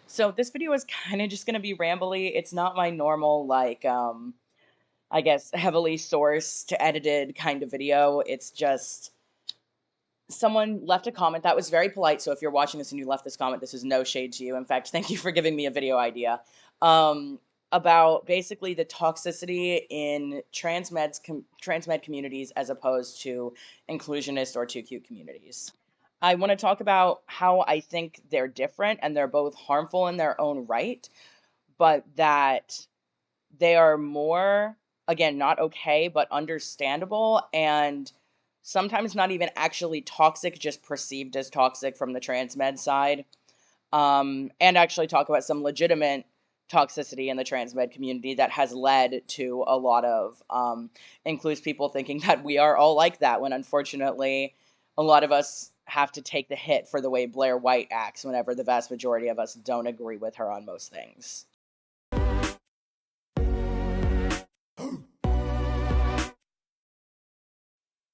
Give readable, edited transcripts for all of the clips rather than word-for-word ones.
So this video is kind of just going to be rambly. It's not my normal I guess heavily sourced, edited kind of video. It's just someone left a comment that was very polite. So if you're watching this and you left this comment, this is no shade to you. In fact, thank you for giving me a video idea. Um about basically the toxicity in transmed communities as opposed to inclusionist or 2Q communities. I want to talk about how I think they're different and they're both harmful in their own right, but that they are more, again, not okay, but understandable and sometimes not even actually toxic, just perceived as toxic from the transmed side. And actually talk about some legitimate toxicity in the transmed community that has led to a lot of includes people thinking that we are all like that, when unfortunately a lot of us have to take the hit for the way Blair White acts whenever the vast majority of us don't agree with her on most things.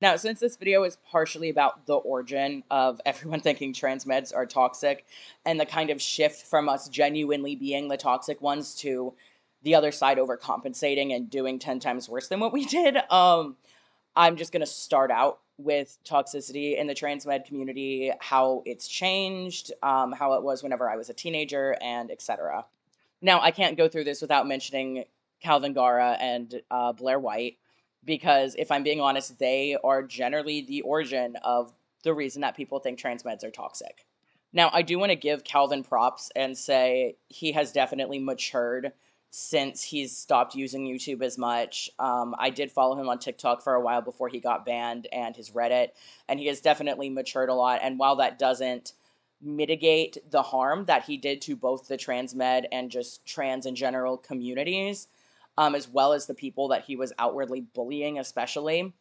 Now, since this video is partially about the origin of everyone thinking transmeds are toxic and the kind of shift from us genuinely being the toxic ones to the other side overcompensating and doing 10 times worse than what we did, I'm just going to start out with toxicity in the transmed community, how it's changed, how it was whenever I was a teenager, and etc. Now, I can't go through this without mentioning Calvin Gara and Blair White, because if I'm being honest, they are generally the origin of the reason that people think trans meds are toxic. Now, I do want to give Calvin props and say he has definitely matured since he's stopped using YouTube as much. I did follow him on TikTok for a while before he got banned, and his Reddit, and he has definitely matured a lot. And while that doesn't mitigate the harm that he did to both the trans med and just trans in general communities, as well as the people that he was outwardly bullying, especially,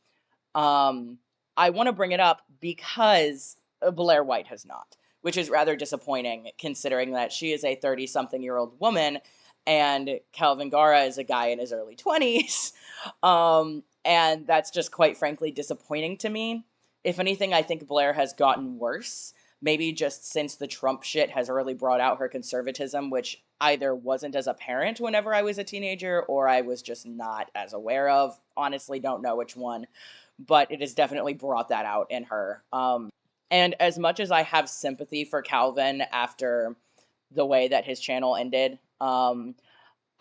um, I want to bring it up because Blair White has not, which is rather disappointing considering that she is a 30-something-year-old woman and Calvin Gara is a guy in his early 20s. And that's just quite frankly disappointing to me. If anything, I think Blair has gotten worse. Maybe just since the Trump shit has really brought out her conservatism, which either wasn't as apparent whenever I was a teenager or I was just not as aware of. Honestly, don't know which one, but it has definitely brought that out in her. And as much as I have sympathy for Calvin after the way that his channel ended,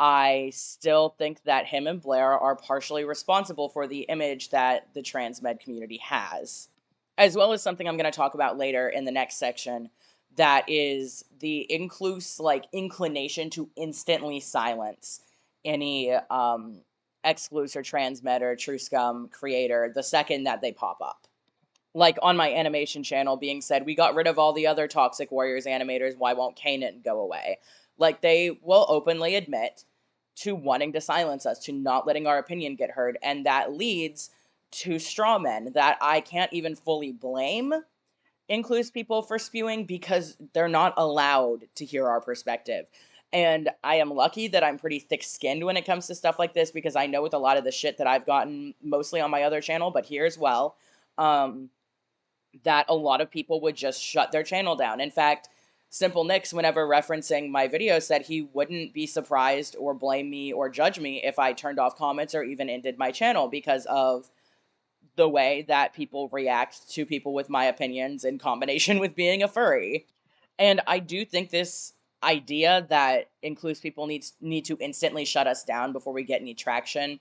I still think that him and Blair are partially responsible for the image that the trans med community has, as well as something I'm going to talk about later in the next section. That is the inclination to instantly silence any exclusive or transmed or true scum creator the second that they pop up. Like on my animation channel being said, we got rid of all the other Toxic Warriors animators, why won't Kanan go away? Like, they will openly admit to wanting to silence us, to not letting our opinion get heard, and that leads to straw men that I can't even fully blame includes people for spewing because they're not allowed to hear our perspective. And I am lucky that I'm pretty thick-skinned when it comes to stuff like this, because I know with a lot of the shit that I've gotten, mostly on my other channel, but here as well, that a lot of people would just shut their channel down. In fact, Simple Nix, whenever referencing my video, said he wouldn't be surprised or blame me or judge me if I turned off comments or even ended my channel because of the way that people react to people with my opinions in combination with being a furry. And I do think this idea that includes people need to instantly shut us down before we get any traction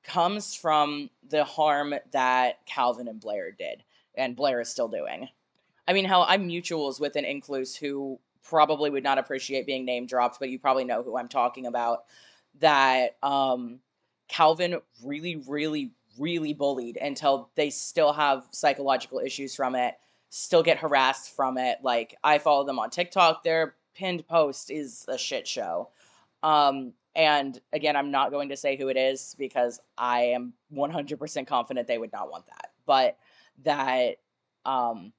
comes from the harm that Calvin and Blair did, and Blair is still doing. I mean, hell, I'm mutuals with an inclus who probably would not appreciate being name dropped, but you probably know who I'm talking about. That Calvin really, really, really bullied until they still have psychological issues from it, still get harassed from it. Like, I follow them on TikTok. Their pinned post is a shit show. And again, I'm not going to say who it is because I am 100% confident they would not want that. But that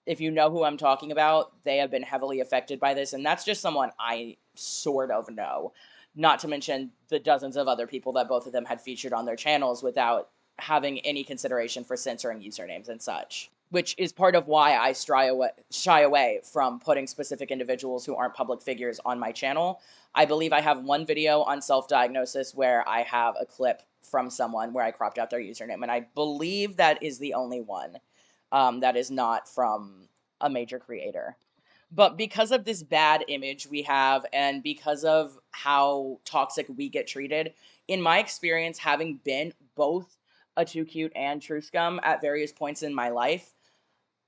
if you know who I'm talking about, they have been heavily affected by this, and that's just someone I sort of know. Not to mention the dozens of other people that both of them had featured on their channels without having any consideration for censoring usernames and such. which is part of why I shy away from putting specific individuals who aren't public figures on my channel. I believe I have one video on self-diagnosis where I have a clip from someone where I cropped out their username, and I believe that is the only one that is not from a major creator. But because of this bad image we have, and because of how toxic we get treated, in my experience, having been both a too cute and true scum at various points in my life,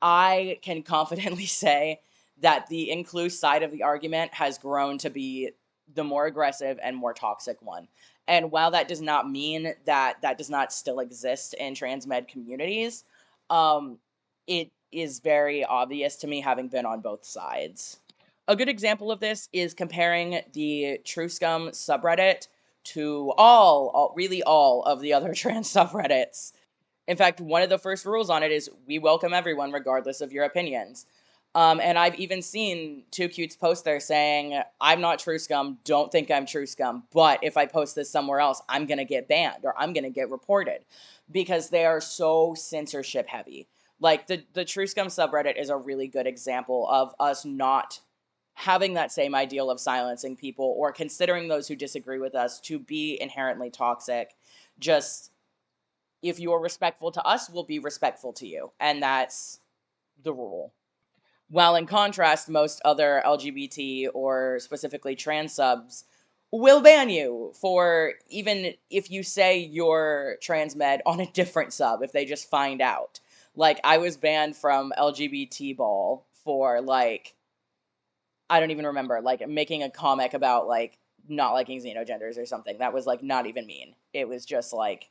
I can confidently say that the inclusive side of the argument has grown to be the more aggressive and more toxic one. And while that does not mean that that does not still exist in transmed communities, um, it is very obvious to me having been on both sides. A good example of this is comparing the True Scum subreddit to really all of the other trans subreddits. In fact, one of the first rules on it is we welcome everyone regardless of your opinions. And I've even seen Too Cute's post there saying, I'm not true scum, don't think I'm true scum, but if I post this somewhere else, I'm going to get banned or I'm going to get reported because they are so censorship heavy. Like the True Scum subreddit is a really good example of us not having that same ideal of silencing people or considering those who disagree with us to be inherently toxic. Just if you're respectful to us, we'll be respectful to you. And that's the rule. While in contrast, most other LGBT or specifically trans subs will ban you for even if you say you're transmed on a different sub, if they just find out. Like, I was banned from LGBT Ball for, like, I don't even remember, like, making a comic about, like, not liking xenogenders or something. That was, like, not even mean. It was just, like,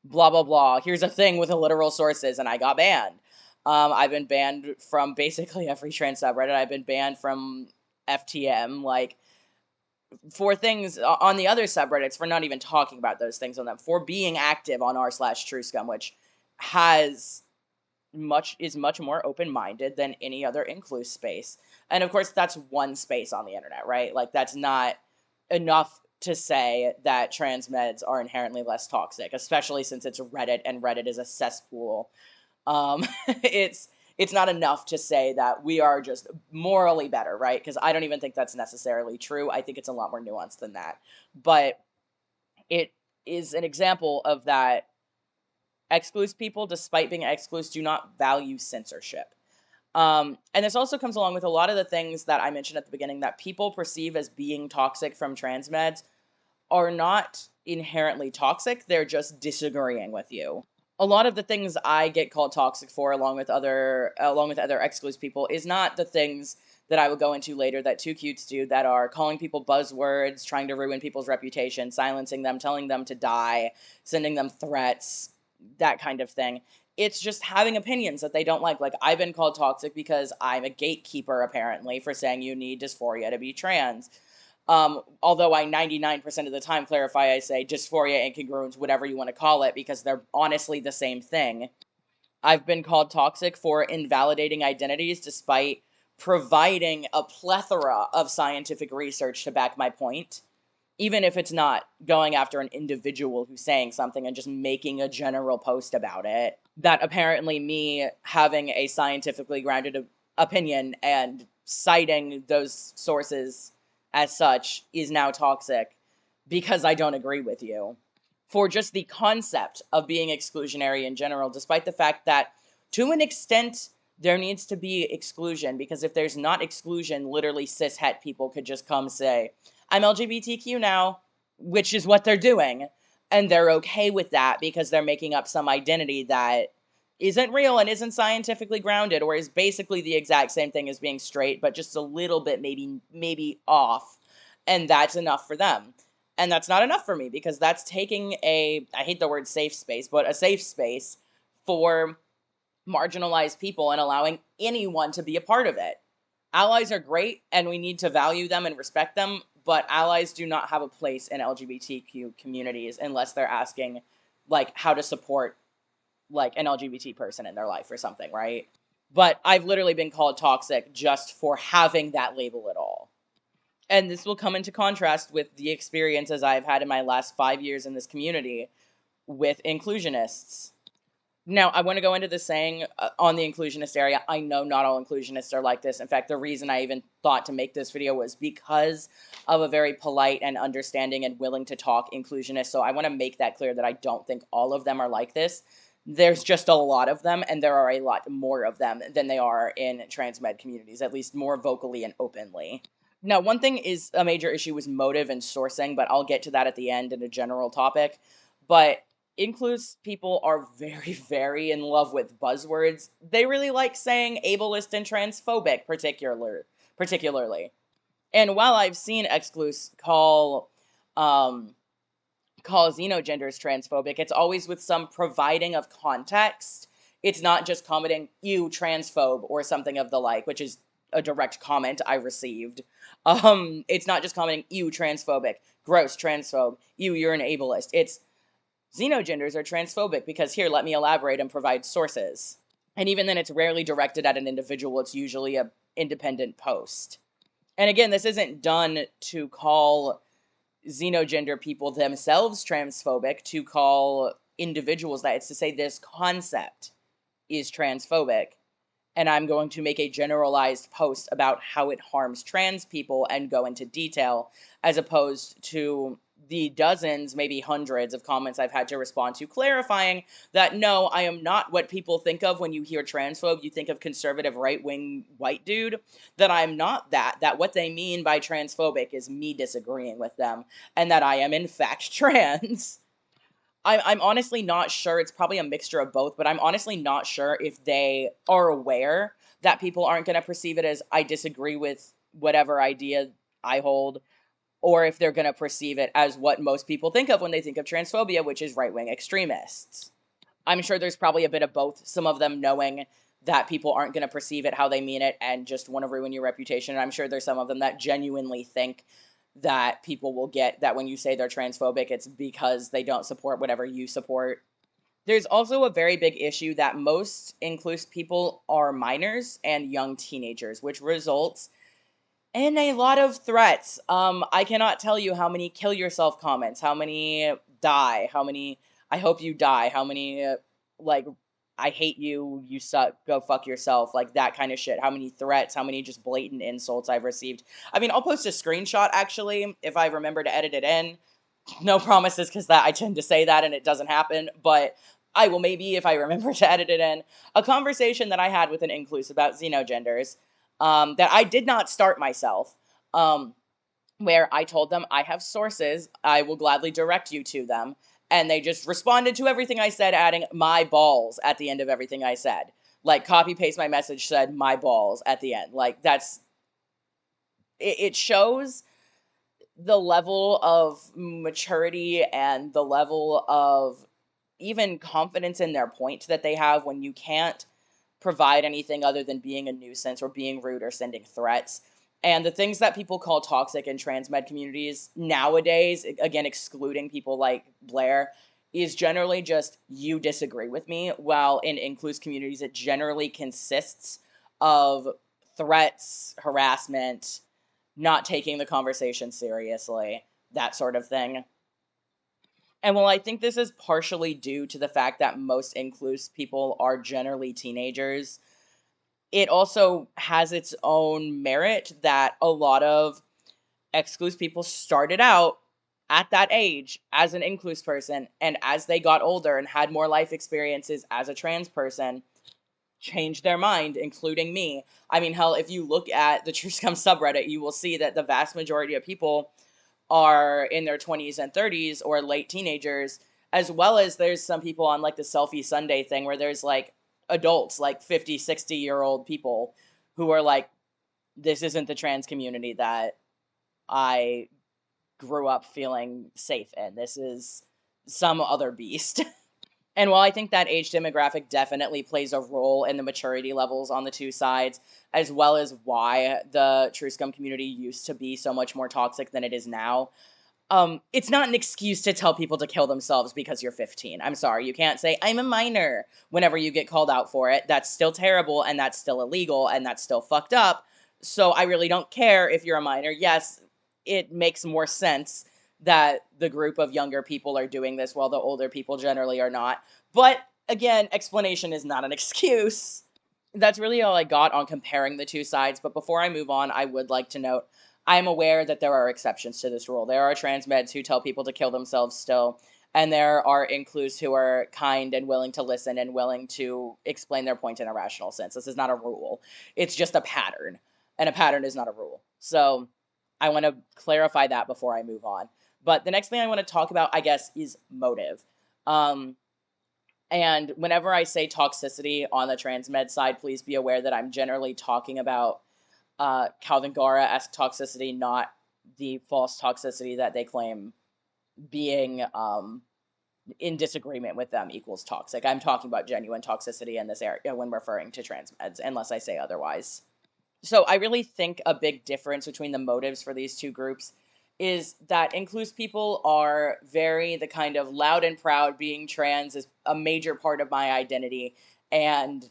blah, blah, blah. Here's a thing with the literal sources, and I got banned. I've been banned from basically every trans subreddit. I've been banned from FTM, like, for things on the other subreddits, for not even talking about those things on them, for being active on r/TrueScum, which is much more open-minded than any other inclusive space. And of course, that's one space on the internet, right? Like, that's not enough to say that transmeds are inherently less toxic, especially since it's Reddit and Reddit is a cesspool. It's not enough to say that we are just morally better, right? Because I don't even think that's necessarily true. I think it's a lot more nuanced than that. But it is an example of that exclusive people, despite being exclusive, do not value censorship. And this also comes along with a lot of the things that I mentioned at the beginning that people perceive as being toxic from transmeds are not inherently toxic. They're just disagreeing with you. A lot of the things I get called toxic for, along with other exclusive people, is not the things that I will go into later that Too Cutes do, that are calling people buzzwords, trying to ruin people's reputation, silencing them, telling them to die, sending them threats, that kind of thing. It's just having opinions that they don't like. Like, I've been called toxic because I'm a gatekeeper, apparently, for saying you need dysphoria to be trans. Although I 99% of the time clarify, I say dysphoria, incongruence, whatever you want to call it, because they're honestly the same thing. I've been called toxic for invalidating identities despite providing a plethora of scientific research to back my point, even if it's not going after an individual who's saying something and just making a general post about it. That apparently me having a scientifically grounded opinion and citing those sources as such is now toxic because I don't agree with you. For just the concept of being exclusionary in general, despite the fact that, to an extent, there needs to be exclusion, because if there's not exclusion, literally cis-het people could just come say, I'm LGBTQ now, which is what they're doing, and they're okay with that because they're making up some identity that isn't real and isn't scientifically grounded, or is basically the exact same thing as being straight, but just a little bit maybe off, and that's enough for them. And that's not enough for me, because that's taking I hate the word safe space, but a safe space for marginalized people and allowing anyone to be a part of it. Allies are great, and we need to value them and respect them, but allies do not have a place in LGBTQ communities unless they're asking, like, how to support, like, an LGBT person in their life or something, right? But I've literally been called toxic just for having that label at all. And this will come into contrast with the experiences I've had in my last 5 years in this community with inclusionists. Now, I want to go into the saying on the inclusionist area. I know not all inclusionists are like this. In fact, the reason I even thought to make this video was because of a very polite and understanding and willing to talk inclusionist. So I want to make that clear that I don't think all of them are like this. There's just a lot of them, and there are a lot more of them than they are in trans med communities, at least more vocally and openly. Now, one thing is a major issue with motive and sourcing, but I'll get to that at the end in a general topic. But inclusive people are very, very in love with buzzwords. They really like saying ableist and transphobic, particularly. And while I've seen exclus um, call xenogenders transphobic, it's always with some providing of context. It's not just commenting, you transphobe, or something of the like, which is a direct comment I received. It's not just commenting, you transphobic, gross transphobe, you're an ableist. It's xenogenders are transphobic because here, let me elaborate and provide sources. And even then, it's rarely directed at an individual, it's usually a independent post. And again, this isn't done to call xenogender people themselves transphobic, to call individuals that. It's to say this concept is transphobic, and I'm going to make a generalized post about how it harms trans people and go into detail, as opposed to the dozens, maybe hundreds of comments I've had to respond to clarifying that no, I am not what people think of when you hear transphobe. You think of conservative right-wing white dude. That I'm not that. That what they mean by transphobic is me disagreeing with them, and that I am in fact trans. I'm honestly not sure. It's probably a mixture of both, but I'm honestly not sure if they are aware that people aren't going to perceive it as I disagree with whatever idea I hold, or if they're going to perceive it as what most people think of when they think of transphobia, which is right wing extremists. I'm sure there's probably a bit of both. Some of them knowing that people aren't going to perceive it how they mean it and just want to ruin your reputation. And I'm sure there's some of them that genuinely think that people will get that when you say they're transphobic, it's because they don't support whatever you support. There's also a very big issue that most inclusive people are minors and young teenagers, which results in a lot of threats. I cannot tell you how many kill yourself comments, how many die, how many I hope you die, how many like I hate you, you suck, go fuck yourself, like that kind of shit. How many threats, how many just blatant insults I've received. I mean, I'll post a screenshot actually if I remember to edit it in. No promises because that I tend to say that and it doesn't happen, but I will maybe if I remember to edit it in. A conversation that I had with an inclusive about xenogenders that I did not start myself, where I told them I have sources, I will gladly direct you to them. And they just responded to everything I said, adding my balls at the end of everything I said. Like, copy paste my message, said my balls at the end. Like, it shows the level of maturity and the level of even confidence in their point that they have when you can't provide anything other than being a nuisance or being rude or sending threats. And the things that people call toxic in trans med communities nowadays, again, excluding people like Blair, is generally just you disagree with me, while in inclusive communities, it generally consists of threats, harassment, not taking the conversation seriously, that sort of thing. And while I think this is partially due to the fact that most inclusive people are generally teenagers, it also has its own merit that a lot of exclusive people started out at that age as an inclusive person, and as they got older and had more life experiences as a trans person, changed their mind, including me. I mean, hell, if you look at the True Scum subreddit, you will see that the vast majority of people are in their 20s and 30s or late teenagers, as well as there's some people on like the Selfie Sunday thing where there's like adults, like 50, 60-year-old people who are like, this isn't the trans community that I grew up feeling safe in. This is some other beast. And while I think that age demographic definitely plays a role in the maturity levels on the two sides, as well as why the True Scum community used to be so much more toxic than it is now, it's not an excuse to tell people to kill themselves because you're 15. I'm sorry, you can't say, I'm a minor, whenever you get called out for it. That's still terrible, and that's still illegal, and that's still fucked up. So I really don't care if you're a minor. Yes, it makes more sense that the group of younger people are doing this while the older people generally are not. But Again, explanation is not an excuse. That's really all I got on comparing the two sides. But before I move on, I would like to note I'm aware that there are exceptions to this rule. There are trans meds who tell people to kill themselves still, and there are inclus who are kind and willing to listen and willing to explain their point in a rational sense. This is not a rule, it's just a pattern, and a pattern is not a rule. So I want to clarify that before I move on. But the next thing I want to talk about, I guess, is motive. Um, and whenever I say toxicity on the transmed side, please be aware that I'm generally talking about Calvin Gara-esque toxicity, not the false toxicity that they claim being in disagreement with them equals toxic. I'm talking about genuine toxicity in this area when referring to transmeds, unless I say otherwise. So I really think a big difference between the motives for these two groups is that inclusive people are very the kind of loud and proud being trans is a major part of my identity. And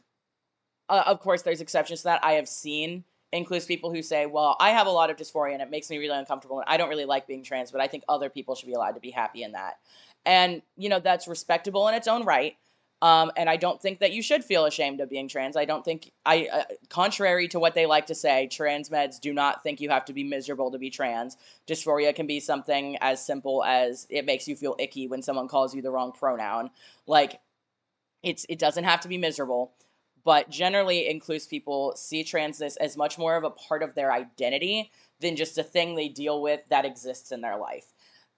of course, there's exceptions to that. I have seen includes people who say, well, I have a lot of dysphoria and it makes me really uncomfortable and I don't really like being trans, but I think other people should be allowed to be happy in that. And, that's respectable in its own right. And I don't think that you should feel ashamed of being trans. I don't think contrary to what they like to say, trans meds do not think you have to be miserable to be trans. Dysphoria can be something as simple as it makes you feel icky when someone calls you the wrong pronoun. Like, it doesn't have to be miserable, but generally includes people see transness as much more of a part of their identity than just a thing they deal with that exists in their life.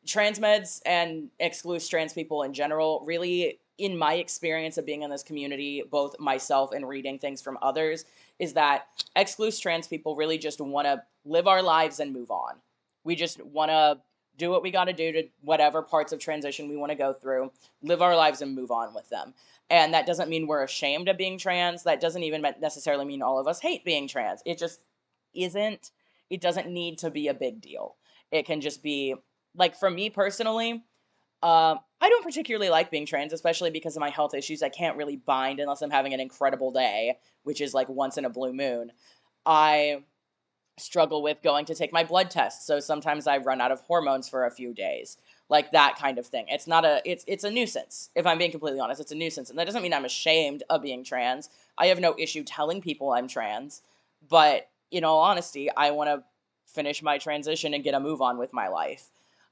Trans meds and excludes trans people in general really, in my experience of being in this community, both myself and reading things from others, is that excludes trans people really just want to live our lives and move on. We just want to do what we got to do to whatever parts of transition we want to go through, live our lives and move on with them. And that doesn't mean we're ashamed of being trans. That doesn't even necessarily mean all of us hate being trans. It just isn't. It doesn't need to be a big deal. It can just be, like, for me personally, I don't particularly like being trans, especially because of my health issues. I can't really bind unless I'm having an incredible day, which is like once in a blue moon. I struggle with going to take my blood test, so sometimes I run out of hormones for a few days, like that kind of thing. It's a nuisance. If I'm being completely honest, it's a nuisance, and that doesn't mean I'm ashamed of being trans. I have no issue telling people I'm trans, but in all honesty, I want to finish my transition and get a move on with my life.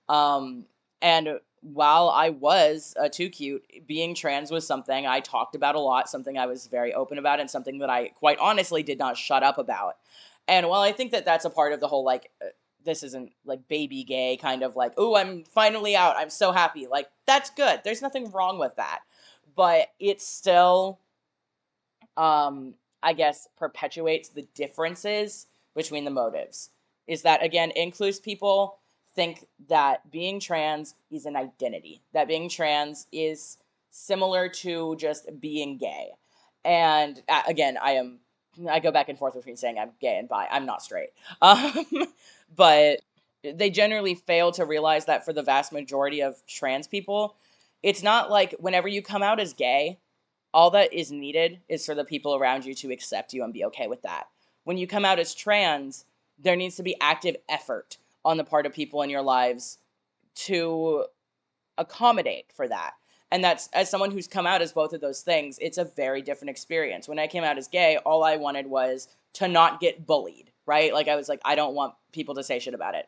And while I was too cute, being trans was something I talked about a lot, something I was very open about, and something that I quite honestly did not shut up about. And while I think that that's a part of the whole, like, this isn't like baby gay kind of like, oh, I'm finally out, I'm so happy. Like, that's good. There's nothing wrong with that. But it still, I guess, perpetuates the differences between the motives. Is that, again, inclusive people think that being trans is an identity, that being trans is similar to just being gay. And again, I go back and forth between saying I'm gay and bi. I'm not straight. Um, but they generally fail to realize that for the vast majority of trans people, it's not like whenever you come out as gay, all that is needed is for the people around you to accept you and be okay with that. When you come out as trans, there needs to be active effort on the part of people in your lives to accommodate for that. And that's, as someone who's come out as both of those things, it's a very different experience. When I came out as gay, all I wanted was to not get bullied, right? Like, I was like, I don't want people to say shit about it.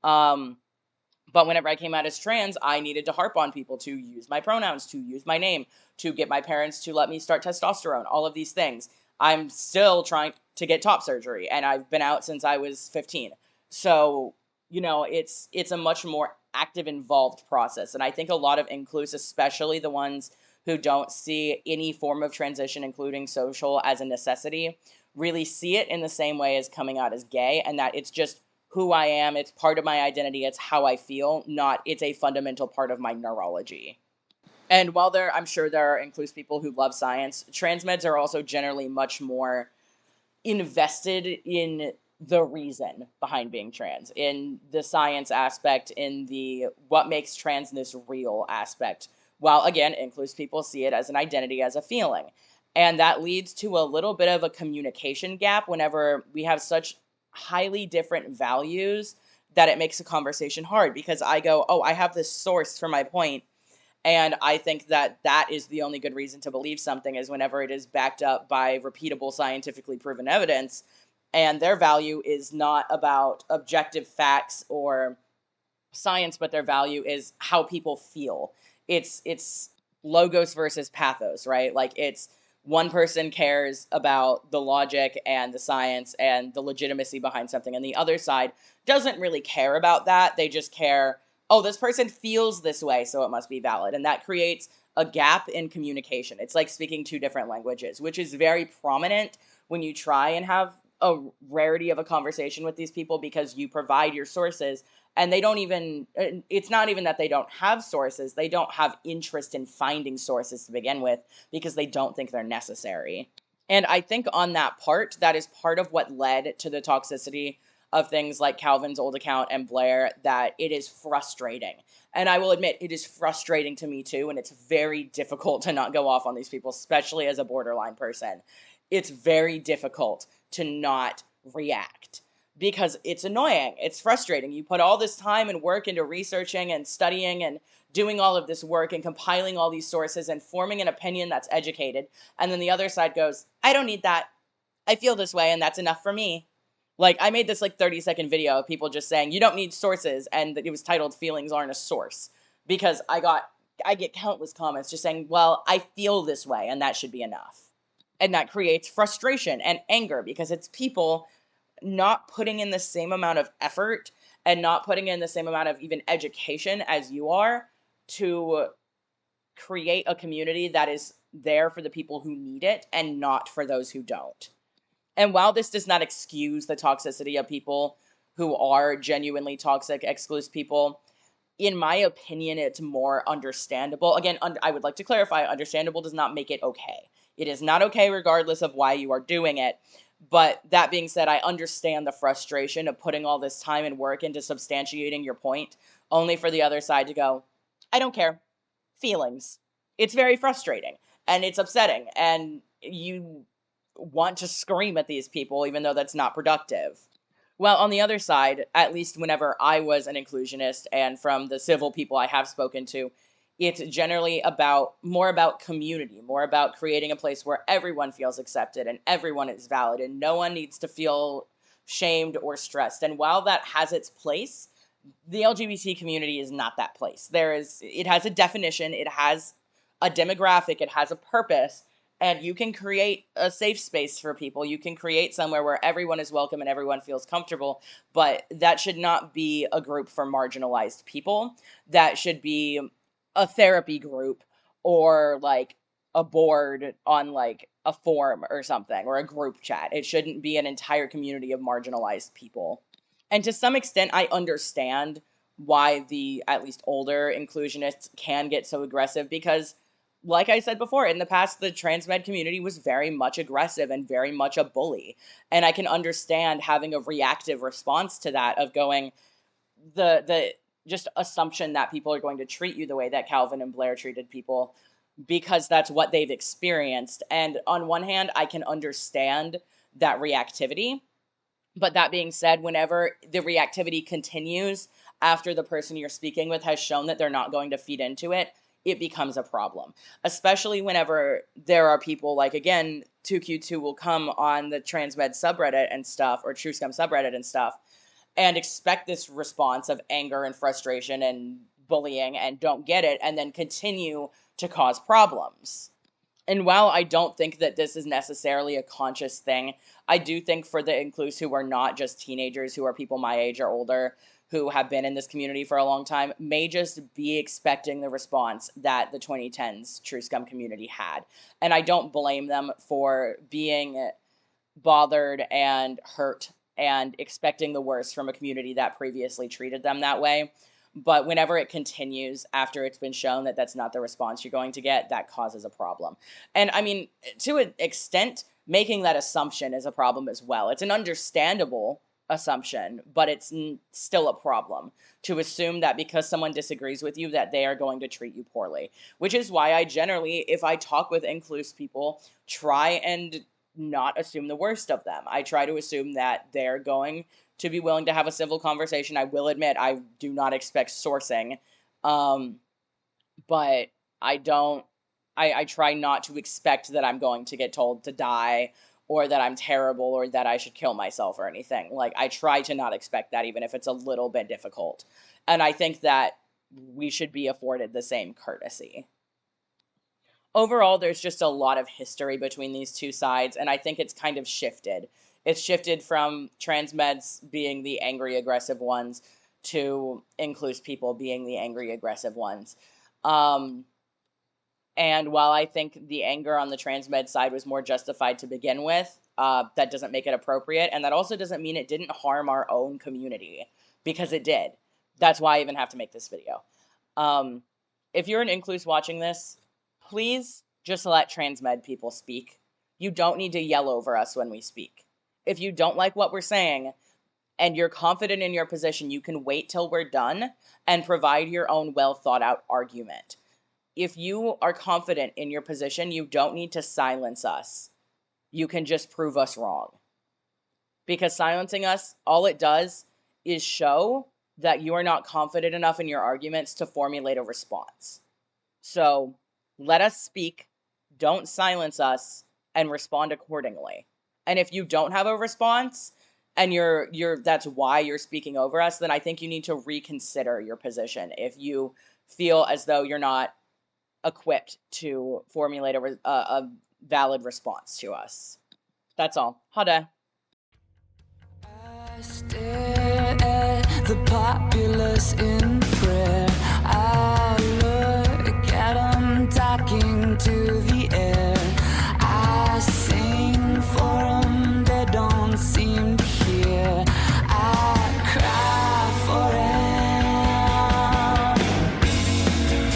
But whenever I came out as trans, I needed to harp on people to use my pronouns, to use my name, to get my parents to let me start testosterone, all of these things. I'm still trying to get top surgery, and I've been out since I was 15. So, it's a much more active, involved process. And I think a lot of includes, especially the ones who don't see any form of transition, including social, as a necessity, really see it in the same way as coming out as gay, and that it's just who I am, it's part of my identity, it's how I feel, not it's a fundamental part of my neurology. And while I'm sure there are inclusive people who love science, trans meds are also generally much more invested in the reason behind being trans, in the science aspect, in the what makes transness real aspect. While again, inclusive people see it as an identity, as a feeling. And that leads to a little bit of a communication gap whenever we have such highly different values that it makes a conversation hard, because I go, oh, I have this source for my point, And I think that that is the only good reason to believe something, is whenever it is backed up by repeatable, scientifically proven evidence. And their value is not about objective facts or science, but their value is how people feel. It's logos versus pathos, right? Like, it's one person cares about the logic and the science and the legitimacy behind something, and the other side doesn't really care about that. They just care, oh, this person feels this way, so it must be valid. And that creates a gap in communication. It's like speaking two different languages, which is very prominent when you try and have a rarity of a conversation with these people, because you provide your sources and they don't even, it's not even that they don't have sources, they don't have interest in finding sources to begin with, because they don't think they're necessary. And I think on that part, that is part of what led to the toxicity of things like Calvin's old account and Blair, that it is frustrating. And I will admit, it is frustrating to me too, and it's very difficult to not go off on these people, especially as a borderline person. It's very difficult to not react, because it's annoying. It's frustrating. You put all this time and work into researching and studying and doing all of this work and compiling all these sources and forming an opinion that's educated. And then the other side goes, I don't need that. I feel this way and that's enough for me. Like, I made this like 30-second video of people just saying, you don't need sources. And it was titled Feelings Aren't a Source, because I get countless comments just saying, well, I feel this way and that should be enough. And that creates frustration and anger, because it's people not putting in the same amount of effort and not putting in the same amount of even education as you are to create a community that is there for the people who need it and not for those who don't. And while this does not excuse the toxicity of people who are genuinely toxic, exclusive people, in my opinion, it's more understandable. Again, I would like to clarify, understandable does not make it okay. It is not okay regardless of why you are doing it. But that being said, I understand the frustration of putting all this time and work into substantiating your point, only for the other side to go, I don't care. Feelings. It's very frustrating and it's upsetting, and you want to scream at these people, even though that's not productive. Well, on the other side, at least whenever I was an inclusionist, and from the civil people I have spoken to, it's generally more about community, more about creating a place where everyone feels accepted and everyone is valid and no one needs to feel shamed or stressed. And while that has its place, the LGBT community is not that place. It has a definition, it has a demographic, it has a purpose, and you can create a safe space for people. You can create somewhere where everyone is welcome and everyone feels comfortable, but that should not be a group for marginalized people. That should be a therapy group, or like a board on like a forum or something, or a group chat. It shouldn't be an entire community of marginalized people. And to some extent, I understand why the at least older inclusionists can get so aggressive, because like I said before, in the past, the trans med community was very much aggressive and very much a bully. And I can understand having a reactive response to that, of going, the just assumption that people are going to treat you the way that Calvin and Blair treated people, because that's what they've experienced. And on one hand, I can understand that reactivity. But that being said, whenever the reactivity continues after the person you're speaking with has shown that they're not going to feed into it, it becomes a problem. Especially whenever there are people like, again, 2Q2 will come on the transmed subreddit and stuff, or TrueScum subreddit and stuff, and expect this response of anger and frustration and bullying and don't get it, and then continue to cause problems. And while I don't think that this is necessarily a conscious thing, I do think for the inclus who are not just teenagers, who are people my age or older, who have been in this community for a long time, may just be expecting the response that the 2010s True Scum community had. And I don't blame them for being bothered and hurt and expecting the worst from a community that previously treated them that way. But whenever it continues after it's been shown that that's not the response you're going to get, that causes a problem. And I mean, to an extent, making that assumption is a problem as well. It's an understandable assumption, but it's still a problem to assume that because someone disagrees with you that they are going to treat you poorly. Which is why I generally, if I talk with inclusive people, try and not assume the worst of them. I try to assume that they're going to be willing to have a civil conversation. I will admit I do not expect sourcing, but but I don't, I try not to expect that I'm going to get told to die or that I'm terrible or that I should kill myself or anything. Like, I try to not expect that, even if it's a little bit difficult. And I think that we should be afforded the same courtesy. Overall, there's just a lot of history between these two sides, and I think it's kind of shifted. It's shifted from trans meds being the angry, aggressive ones to inclusive people being the angry, aggressive ones. And while I think the anger on the trans med side was more justified to begin with, that doesn't make it appropriate. And that also doesn't mean it didn't harm our own community, because it did. That's why I even have to make this video. If you're an inclus watching this, please just let trans med people speak. You don't need to yell over us when we speak. If you don't like what we're saying and you're confident in your position, you can wait till we're done and provide your own well thought out argument. If you are confident in your position, you don't need to silence us. You can just prove us wrong. Because silencing us, all it does is show that you are not confident enough in your arguments to formulate a response. So let us speak, don't silence us, and respond accordingly. And if you don't have a response and that's why you're speaking over us, then I think you need to reconsider your position if you feel as though you're not equipped to formulate a valid response to us. That's all. Ha det. I stare at the populace in prayer.